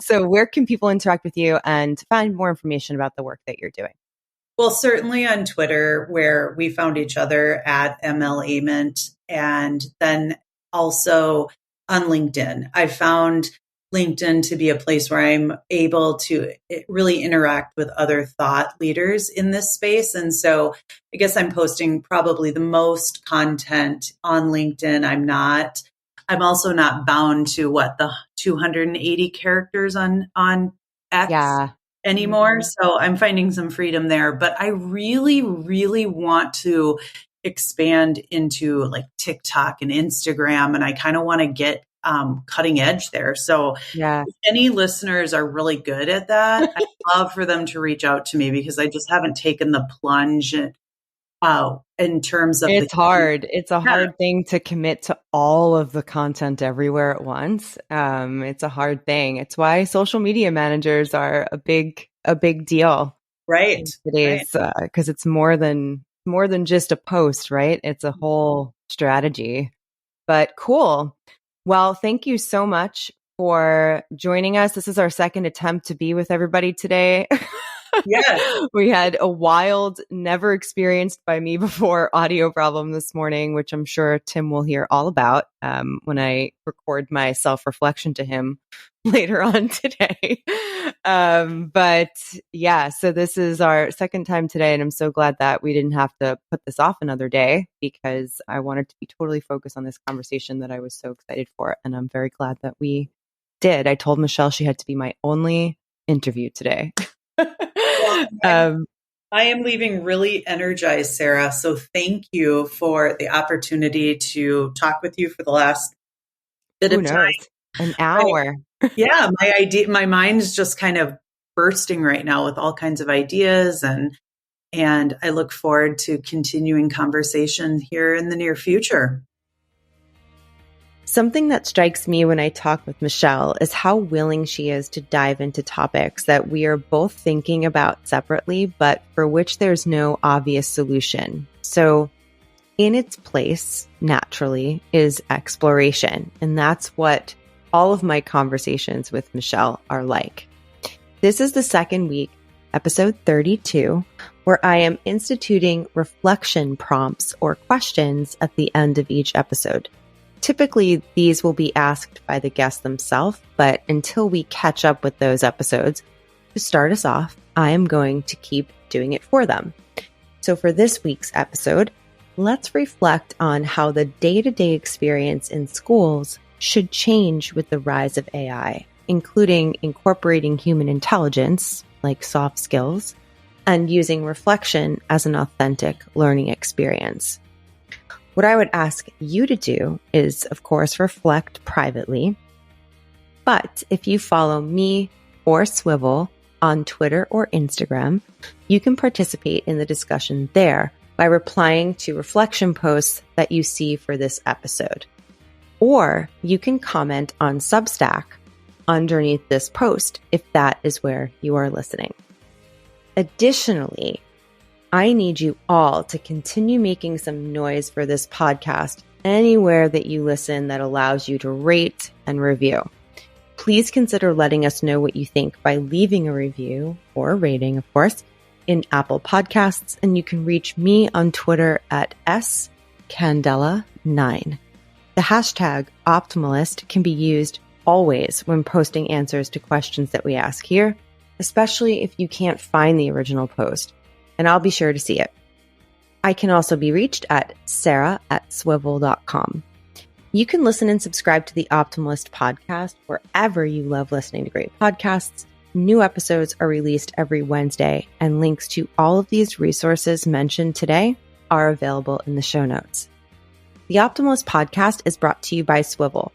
So where can people interact with you and find more information about the work that you're doing? Well, certainly on Twitter, where we found each other at Ament, and then also on LinkedIn. I found LinkedIn to be a place where I'm able to really interact with other thought leaders in this space. And so I guess I'm posting probably the most content on LinkedIn. I'm also not bound to the 280 characters on X Yeah. anymore. So I'm finding some freedom there, but I really, really want to expand into like TikTok and Instagram. And I kind of want to get cutting edge there. So Yeah. if any listeners are really good at that, I'd love for them to reach out to me because I just haven't taken the plunge in terms of It's hard. It's a Yeah. hard thing to commit to all of the content everywhere at once. It's a hard thing. It's why social media managers are a big deal Right. in today's, because it's more than just a post, right? It's a whole strategy. But cool. Well, thank you so much for joining us. This is our second attempt to be with everybody today. Yes. We had a wild, never experienced by me before audio problem this morning, which I'm sure Tim will hear all about when I record my self-reflection to him later on today. But yeah, so this is our second time today, and I'm so glad that we didn't have to put this off another day because I wanted to be totally focused on this conversation that I was so excited for, and I'm very glad that we did. I told Michelle she had to be my only interview today. Well, I am leaving really energized, Sara. So thank you for the opportunity to talk with you for the last bit Who of time. knows? An hour. Yeah, my mind's just kind of bursting right now with all kinds of ideas, and I look forward to continuing conversation here in the near future. Something that strikes me when I talk with Michelle is how willing she is to dive into topics that we are both thinking about separately, but for which there's no obvious solution. So in its place, naturally, is exploration. And that's what all of my conversations with Michelle are like. This is the second week, episode 32, where I am instituting reflection prompts or questions at the end of each episode. Typically, these will be asked by the guest themselves, but until we catch up with those episodes, to start us off, I am going to keep doing it for them. So for this week's episode, let's reflect on how the day-to-day experience in schools should change with the rise of AI, including incorporating human intelligence, like soft skills, and using reflection as an authentic learning experience. What I would ask you to do is, of course, reflect privately. But if you follow me or Swivel on Twitter or Instagram, you can participate in the discussion there by replying to reflection posts that you see for this episode. Or you can comment on Substack underneath this post if that is where you are listening. Additionally, I need you all to continue making some noise for this podcast anywhere that you listen that allows you to rate and review. Please consider letting us know what you think by leaving a review or a rating, of course, in Apple Podcasts. And you can reach me on Twitter at scandela, 9. The hashtag optimalist can be used always when posting answers to questions that we ask here, especially if you can't find the original post, and I'll be sure to see it. I can also be reached at Sara@swivel.com. You can listen and subscribe to the Optimalist podcast wherever you love listening to great podcasts. New episodes are released every Wednesday, and links to all of these resources mentioned today are available in the show notes. The Optimalist podcast is brought to you by Swivel.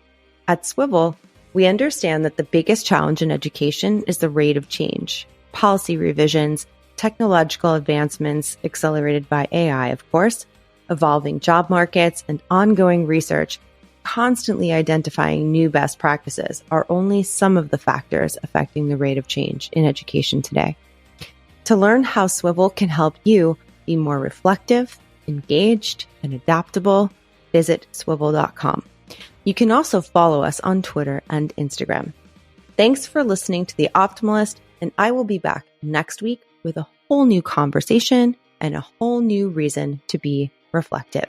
At Swivel, we understand that the biggest challenge in education is the rate of change. Policy revisions, technological advancements accelerated by AI, of course, evolving job markets, and ongoing research constantly identifying new best practices are only some of the factors affecting the rate of change in education today. To learn how Swivel can help you be more reflective, engaged, and adaptable, visit swivel.com. You can also follow us on Twitter and Instagram. Thanks for listening to The Optimalist, and I will be back next week with a whole new conversation and a whole new reason to be reflective.